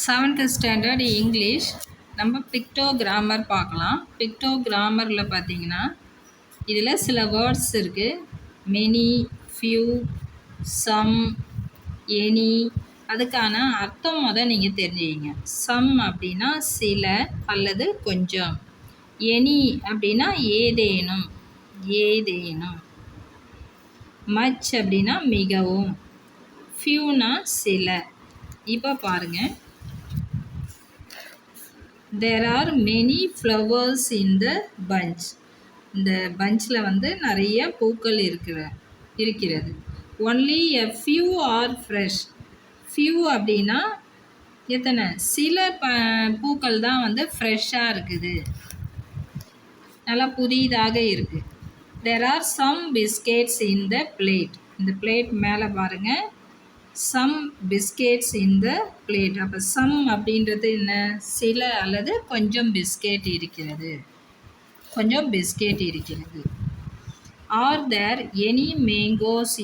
7th standard English நம்ம பிக்டோகிராமர் பார்க்கலாம். பிக்டோகிராமரில் பார்த்தீங்கன்னா இதில் சில வேர்ட்ஸ் இருக்குது. Many, few, some, any. அதுக்கான அர்த்தம் நீங்கள் தெரிஞ்சுக்கிங்க. சம் அப்படின்னா சில அல்லது கொஞ்சம். எனி அப்படின்னா ஏதேனும் ஏதேனும். மச் அப்படின்னா மிகவும். ஃபியூனா சில. இப்போ பாருங்கள், there are many flowers in the bunch. இந்த பஞ்சில் நிறைய பூக்கள் இருக்கிறது. only a few are fresh. few அப்படின்னா எத்தனை? சில பூக்கள் தான் ஃப்ரெஷ்ஷாக இருக்குது, நல்லா புதிதாக இருக்குது. there are some biscuits in the plate. இந்த பிளேட் மேலே பாருங்கள், சம் பிஸ்கெட்ஸ் இந்த பிளேட். அப்போ சம் அப்படின்றது என்ன? சில அல்லது கொஞ்சம் பிஸ்கெட் இருக்கிறது, கொஞ்சம் பிஸ்கெட் இருக்கிறது. Are there any mangoes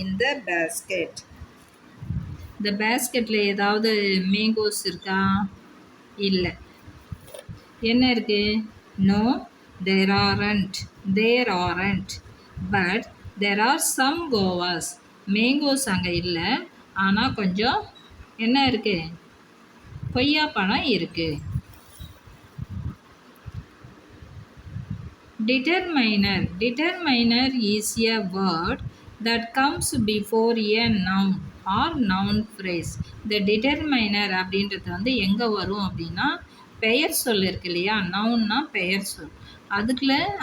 in the basket. இந்த பேஸ்கெட்டில் ஏதாவது மேங்கோஸ் இருக்கா? இல்லை. என்ன இருக்குது? No, there aren't. But there are some guavas. Mangoes அங்கே இல்லை, ஆனால் கொஞ்சம் என்ன இருக்குது? கொய்யா பழம் இருக்குது. Determiner is a word that comes before a noun or noun phrase. இந்த டிட்டர்மைனர் அப்படின்றது எங்கே வரும் அப்படின்னா, பெயர் சொல் இருக்கு இல்லையா, நவுன்னா பெயர் சொல்,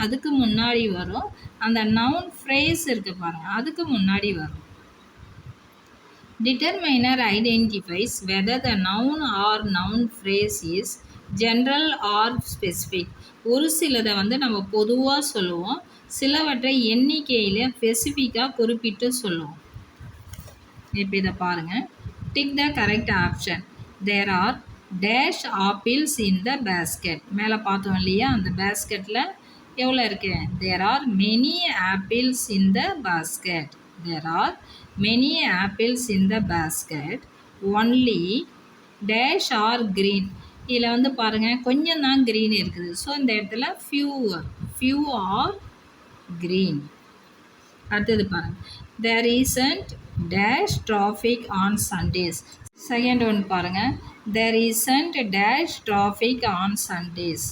அதுக்கு முன்னாடி வரும். அந்த நவுன் ஃப்ரேஸ் இருக்கு பாருங்கள், அதுக்கு முன்னாடி வரும். Determiner identifies whether the noun or noun phrase is general or specific. ஒரு சிலதை நம்ம பொதுவாக சொல்லுவோம், சிலவற்றை எண்ணிக்கையில் ஸ்பெசிஃபிக்காக குறிப்பிட்டு சொல்லுவோம். இப்போ இதை பாருங்கள். Tick the correct option. There are dash apples in the basket. மேலே பார்த்தோம் இல்லையா, அந்த பேஸ்கெட்டில் எவ்வளோ இருக்குது? There are many apples in the basket. There are many apples in the basket. Only dash are green. இதில் பாருங்கள், கொஞ்சம் தான் க்ரீன் இருக்குது. ஸோ இந்த இடத்துல ஃபியூ ஆர் க்ரீன். அடுத்தது பாருங்கள், there isn't dash traffic on Sundays. Second one பாருங்கள், there isn't dash traffic on Sundays.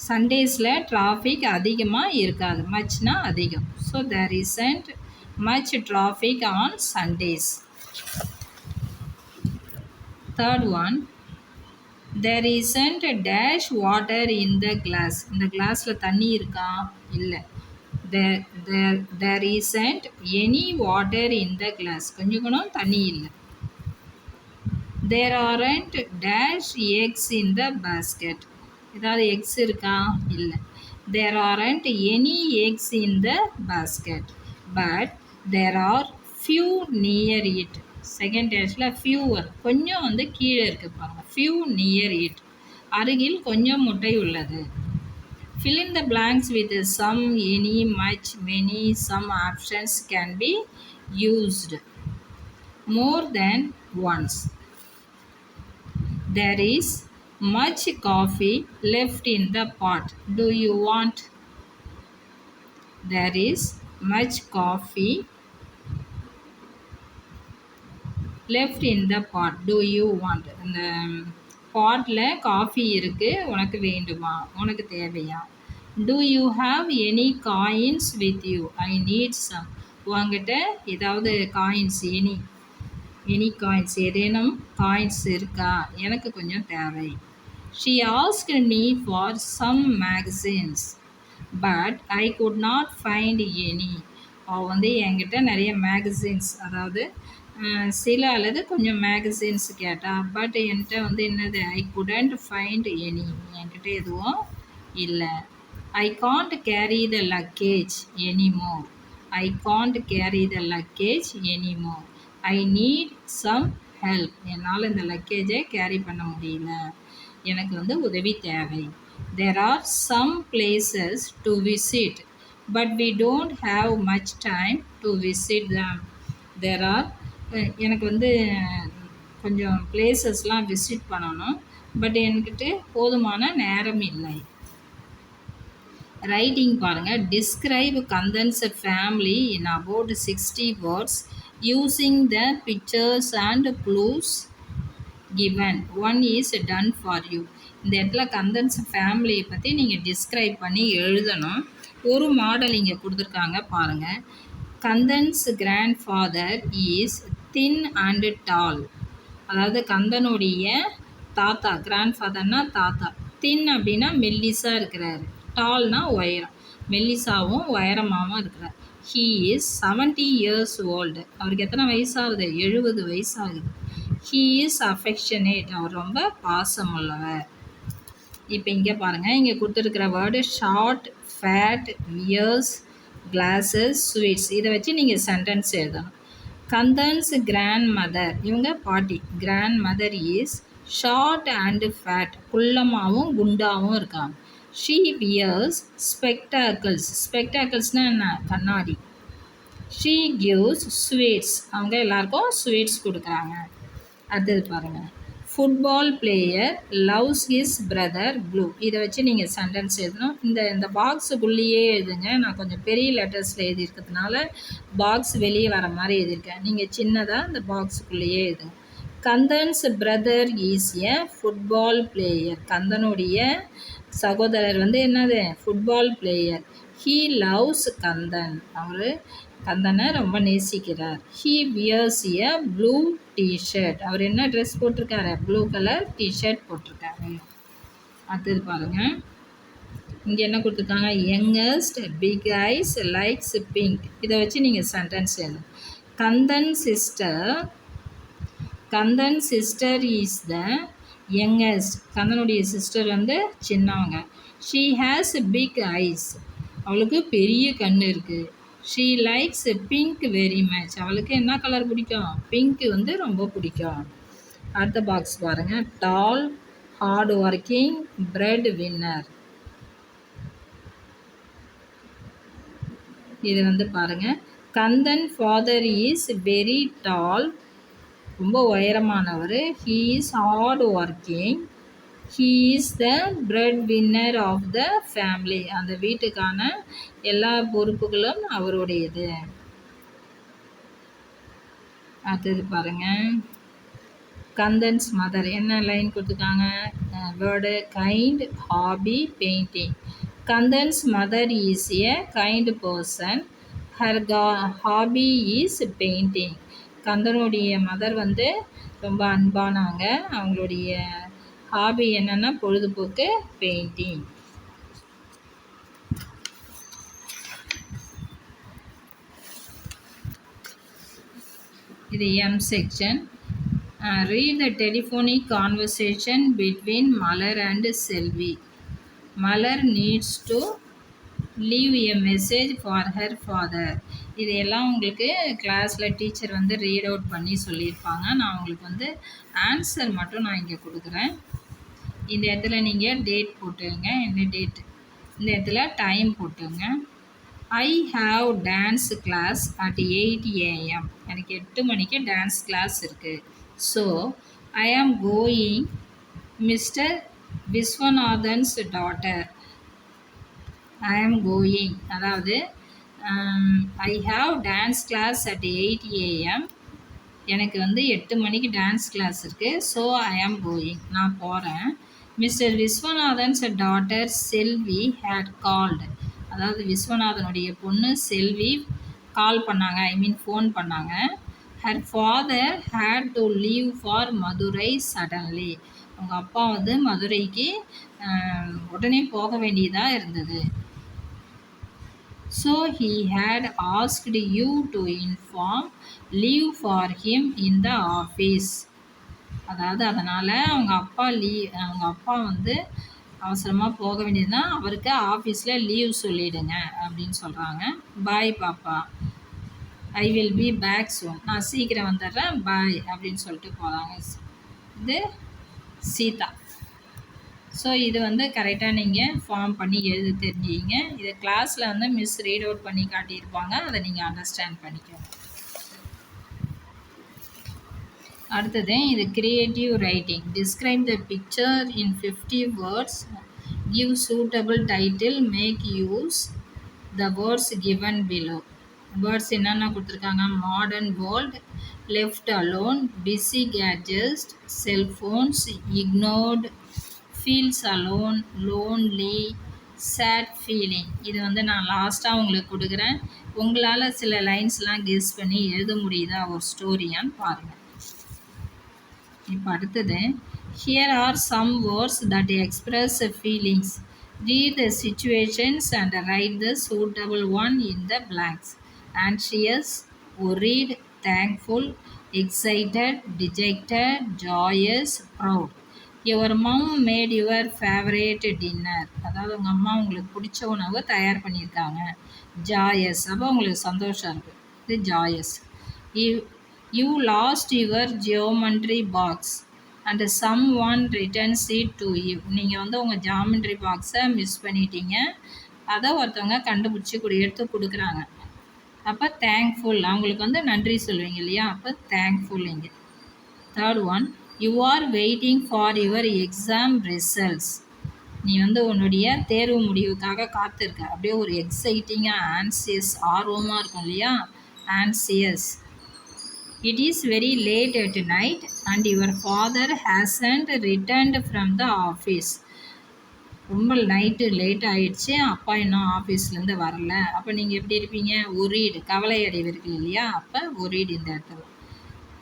சண்டேஸில் டிராஃபிக் அதிகமாக இருக்காது. மச்னா அதிகம். So there isn't much traffic on Sundays. Third one, there isn't dash water in the glass. இந்த கிளாஸில் தண்ணி இருக்கா? இல்லை. there isn't any water in the glass. கொஞ்சம் தண்ணி இல்லை. there aren't dash eggs in the basket. ஏதாவது எக்ஸ் இருக்கா? இல்லை. there aren't any eggs in the basket. but there are few near it. Second டேஷில் fewer, கொஞ்சம் கீழே இருக்கு பாருங்கள். few near it, அருகில் கொஞ்சம் முட்டை உள்ளது. fill in the blanks with some, any, much, many. Some options can be used more than once. There is much coffee left in the pot. Do you want? There is much coffee left in the pot. Do you want? இந்த பாட்டில் coffee இருக்குது, உனக்கு வேண்டுமா? உனக்கு தேவையா? Do you have any coins with you? I need some. உங்ககிட்ட ஏதாவது coins, any coins, ஏதேனும் coins இருக்கா? எனக்கு கொஞ்சம் தேவை. She asked me for some magazines but I could not find any. அவள் என்கிட்ட நிறைய மேகசின்ஸ், அதாவது சில அல்லது கொஞ்சம் மேகசின்ஸ் கேட்டால். பட் என்கிட்ட என்னது? I couldn't find any. என்கிட்ட எதுவும் இல்லை. I can't carry the luggage anymore. I can't carry the luggage anymore. I need some help. என்னால் இந்த லக்கேஜை கேரி பண்ண முடியல, எனக்கு உதவி தேவை. There are some places to visit but we don't have much time to visit them. There are எனக்கு வந்து கொஞ்சம் பிளேசஸ்லாம் விசிட் பண்ணணும், பட் என்கிட்ட போதுமான நேரம் இல்லை. ரைட்டிங் பாருங்கள். Describe Kandhan's family in about 60 words using the pictures and clues given. One is done for you. இந்த இடத்துல கந்தன்ஸ் ஃபேமிலியை பற்றி நீங்கள் டிஸ்கிரைப் பண்ணி எழுதணும். ஒரு மாடல் இங்கே கொடுத்துருக்காங்க பாருங்கள். Kandhan's grandfather is thin and tall. அதாவது கந்தனுடைய தாத்தா, கிராண்ட் ஃபாதர்னா தாத்தா, தின் அப்படின்னா மெல்லிஸாக இருக்கிறாரு, டால்னா உயரம், மெல்லிசாவும் உயரமாகவும் இருக்கிறார். He is 70 years old. அவருக்கு எத்தனை வயசாகுது? 70 வயசாகுது. He is affectionate. அவர் ரொம்ப பாசமுள்ளவர். இப்போ இங்கே பாருங்கள், இங்கே கொடுத்துருக்கிற word short, fat, wears, glasses, sweets. இதை வச்சு நீங்கள் சென்டென்ஸ் எழுதணும். கந்தன்ஸ் கிராண்ட் மதர், இவங்க பாட்டி, grandmother is short and fat. குள்ளமாகவும் குண்டாகவும் இருக்காங்க. She wears spectacles. ஸ்பெக்டாக்கிள்ஸ்னால் என்ன? கண்ணாடி. She gives sweets. அவங்க எல்லாருக்கும் ஸ்வீட்ஸ் கொடுக்குறாங்க. அடுத்தது பாருங்கள். Football player loves his brother blue. இதை வச்சு நீங்கள் சென்டென்ஸ் எழுதணும். இந்த பாக்ஸுக்குள்ளேயே எழுதுங்க. நான் கொஞ்சம் பெரிய லெட்டர்ஸில் எழுதியிருக்கிறதுனால பாக்ஸ் வெளியே வர மாதிரி எழுதியிருக்கேன். நீங்கள் சின்னதாக இந்த பாக்ஸுக்குள்ளேயே எழுதுங்க. Kandhan's brother is a football player. கந்தனுடைய சகோதரர் வந்து என்னது? Football player. He loves Kandhan. அவர் கந்தனை ரொம்ப நேசிக்கிறார். He wears a blue T-shirt. அவர் என்ன ட்ரெஸ் போட்டிருக்காரு? ப்ளூ கலர் டிஷர்ட் போட்டிருக்காரு. அடுத்தது பாருங்கள், இங்கே என்ன கொடுத்துருக்காங்க? Youngest big eyes likes pink. இதை வச்சு நீங்கள் சென்டென்ஸ் எழுதணும். Kandhan sister is the youngest. கந்தனுடைய சிஸ்டர் வந்து சின்னவங்க. She has big eyes. அவளுக்கு பெரிய கண் இருக்குது. She likes pink very much. அவளுக்கு என்ன கலர் பிடிக்கும்? பிங்க் வந்து ரொம்ப பிடிக்கும். அடுத்த பாக்ஸ் பாருங்கள். Tall, hard working, breadwinner. இது வந்து பாருங்கள். Kandhan father is very tall. ரொம்ப உயரமானவர். He is hard working. He is the breadwinner of the family. அந்த வீட்டுக்கான எல்லா பொறுப்புகளும் அவருடையது. அடுத்தது பாருங்கள். கந்தன்ஸ் மதர் என்ன லைன் கொடுத்துருக்காங்க? Word kind, hobby, painting. Kandhan's mother is a kind person. Her hobby is painting. கந்தனுடைய மதர் வந்து ரொம்ப அன்பானவங்க. அவங்களுடைய ஹாபி என்னென்னா பொழுதுபோக்கு பெயிண்டிங். இது M section. Read the telephonic conversation between Malar and Selvi. Malar needs to leave a message for her father. இதையெல்லாம் உங்களுக்கு கிளாஸில் டீச்சர் வந்து ரீட் அவுட் பண்ணி சொல்லியிருப்பாங்க. நான் உங்களுக்கு வந்து ஆன்சர் மட்டும் நான் இங்கே கொடுக்குறேன். இந்த இடத்துல நீங்கள் டேட் போட்டுங்க. என்ன டேட்டு? இந்த இடத்துல டைம் போட்டுங்க. I have dance class at 8 AM. எனக்கு 8 மணிக்கு டான்ஸ் கிளாஸ் இருக்குது. So I am going Mr Viswanathan's daughter. I am going, அதாவது I have dance class at 8 AM. எனக்கு வந்து 8 மணிக்கு டான்ஸ் கிளாஸ் இருக்குது. ஸோ ஐ ஆம் கோயிங், நான் போகிறேன். Mr Viswanathan's daughter Selvi had called. அதாவது விஸ்வநாதனுடைய பொண்ணு செல்வி கால் பண்ணாங்க, ஃபோன் பண்ணாங்க. Her father had to leave for Madurai suddenly. அவங்க அப்பா வந்து மதுரைக்கு உடனே போக வேண்டியதாக இருந்தது. So he had asked you to inform leave for him in the office. அதாவது அதனால் அவங்க அப்பா வந்து அவசரமாக போக வேண்டியதுன்னா அவருக்கு ஆஃபீஸில் லீவ் சொல்லிவிடுங்க அப்படின்னு சொல்கிறாங்க. பாய் பாப்பா, I will be back soon. நான் சீக்கிரம் வந்துடுறேன், பாய் அப்படின்னு சொல்லிட்டு போகிறாங்க. இது சீதா. ஸோ இது வந்து கரெக்டாக நீங்கள் ஃபார்ம் பண்ணி எழுத தெரிஞ்சுக்கிங்க. இதை கிளாஸில் வந்து மிஸ் ரீட் அவுட் பண்ணி காட்டியிருப்பாங்க. அதை நீங்கள் அண்டர்ஸ்டாண்ட் பண்ணிக்கோங்க. அடுத்தது இது creative writing. Describe the picture in 50 words. Give suitable title. Make use the words given below. Words என்னென்ன கொடுத்துருக்காங்க? Modern world, left alone, busy gadgets, cellphones, ignored, feels alone, lonely, sad feeling. இது வந்து நான் லாஸ்ட்டாக உங்களுக்கு கொடுக்குறேன். உங்களால் சில லைன்ஸ்லாம் கெஸ் பண்ணி எழுத முடியுதா ஒரு ஸ்டோரியான்னு பாருங்கள். இப்போ அடுத்தது, here are some words that express feelings. Read the situations and write the suitable one in the blanks. Anxious, worried, thankful, excited, dejected, joyous, proud. Your mom made your favorite dinner. அதாவது உங்கள் அம்மா உங்களுக்கு பிடிச்ச உணவு தயார் பண்ணியிருக்காங்க. Joyous, அப்போ உங்களுக்கு சந்தோஷம் இருக்குது. இது joyous. You lost your geometry box and someone returns it to you. நீங்கள் வந்து உங்கள் ஜாமெண்ட்ரி பாக்ஸை மிஸ் பண்ணிட்டீங்க, அதை ஒருத்தவங்க கண்டுபிடிச்சி எடுத்து கொடுக்குறாங்க. அப்போ தேங்க்ஃபுல், அவங்களுக்கு வந்து நன்றி சொல்லுவீங்க இல்லையா, அப்போ தேங்க்ஃபுல் இங்கே. Third one, you are waiting for your exam results. நீ வந்து உன்னுடைய தேர்வு முடிவுக்காக காத்திருக்க. அப்படியே ஒரு எக்ஸைட்டிங்காக ஆன்சியஸ், ஆர்வமாக இருக்கும் இல்லையா, anxious. It is very late at night and your father hasn't returned from the office. ரொம்ப நைட்டு லேட் ஆகிடுச்சு, அப்பா இன்னும் ஆஃபீஸ்லேருந்து வரல. அப்போ நீங்கள் எப்படி இருப்பீங்க? ஒரீடு, கவலை அடைவீர்கள் இல்லையா, அப்போ ஒரீடு இந்த இடத்துல.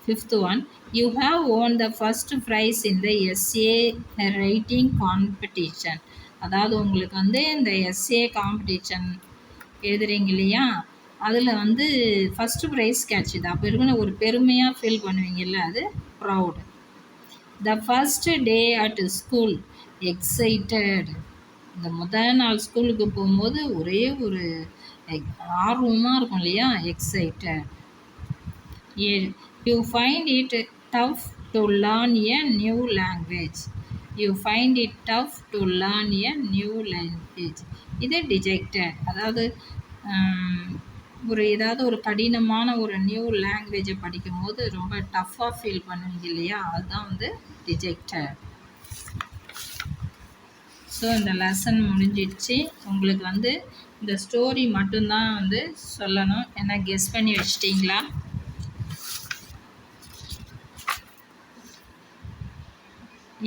Fifth one, you have own the first prize in the S A writing competition. அதாவது உங்களுக்கு வந்து இந்த எஸ்ஏ காம்படிஷன் எழுதுறீங்க இல்லையா, அதில் வந்து ஃபஸ்ட்டு ப்ரைஸ் கிடச்சிது. அப்போ இருக்குன்னு ஒரு பெருமையாக ஃபீல் பண்ணுவீங்கல்ல, அது proud. The first day at school, excited. இந்த முதல் நாள் ஸ்கூலுக்கு போகும்போது ஒரே ஒரு ஆர்வமாக இருக்கும் இல்லையா, excited. You find it tough to learn a new language. You find it tough to learn a new language. இது டிஜெக்டட். அதாவது ஏதாவது ஒரு கடினமான ஒரு நியூ லாங்குவேஜை படிக்கும் போது ரொம்ப டஃப்பாக ஃபீல் பண்ணுவீங்க இல்லையா, அதுதான் வந்து டிஜெக்டட். ஸோ இந்த லெசன் முடிஞ்சிடுச்சு. உங்களுக்கு வந்து இந்த ஸ்டோரி மட்டும்தான் வந்து சொல்லணும். என்ன கெஸ் பண்ணி வச்சிட்டிங்களா?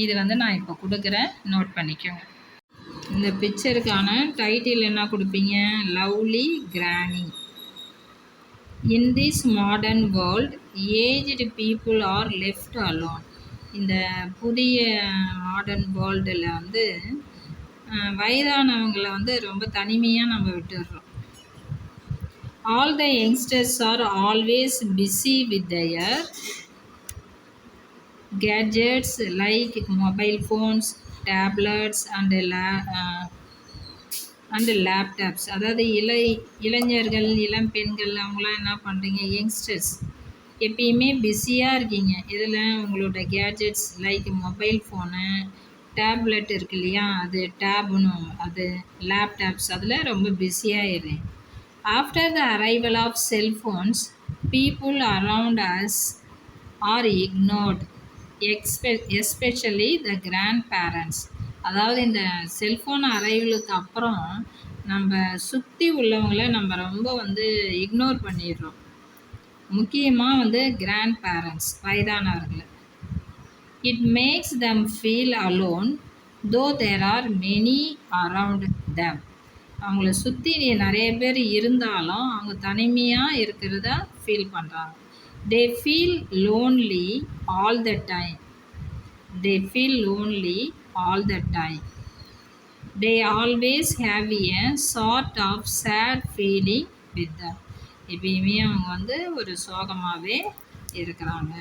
இது வந்து நான் இப்போ கொடுக்குறேன், நோட் பண்ணிக்கோங்க. இந்த பிக்சருக்கான டைட்டில் என்ன கொடுப்பீங்க? Lovely granny. In this modern world aged people are left alone. இந்த புதிய மாடர்ன் வேர்ல்டில் வந்து வயதானவங்களை வந்து ரொம்ப தனிமையாக நம்ம விட்டுடுறோம். All the youngsters are always busy with their gadgets like mobile phones, tablets and laptops. அதாவது இளைஞர்கள், இளம் பெண்கள், அவங்களாம் என்ன பண்ணுறீங்க? யங்ஸ்டர்ஸ் எப்பயுமே பிஸியாக இருக்கீங்க. இதில் உங்களோட gadgets like mobile phone, tablet இருக்கு இல்லையா, அது டேப்னு, அது லேப்டாப்ஸ், அதில் ரொம்ப பிஸியாகிடுறேன். After the arrival of cellphones people around us are ignored, especially the grandparents. அதாவது இந்த செல்ஃபோன் அரைவலுக்கு அப்புறம் நம்ம சுற்றி உள்ளவங்களை நம்ம ரொம்ப வந்து இக்னோர் பண்ணிடுறோம். முக்கியமாக வந்து கிராண்ட் பேரண்ட்ஸ், வயதானவர்களை. It makes them feel alone, though there are many around them. அவங்கள சுற்றி நிறைய பேர் இருந்தாலும் அவங்க தனிமையாக இருக்கிறத ஃபீல் பண்ணுறாங்க. They feel lonely all the time. They feel lonely all the time. They always have a sort of sad feeling with them. எப்பயுமே அவங்க வந்து ஒரு சோகமாகவே இருக்கிறாங்க.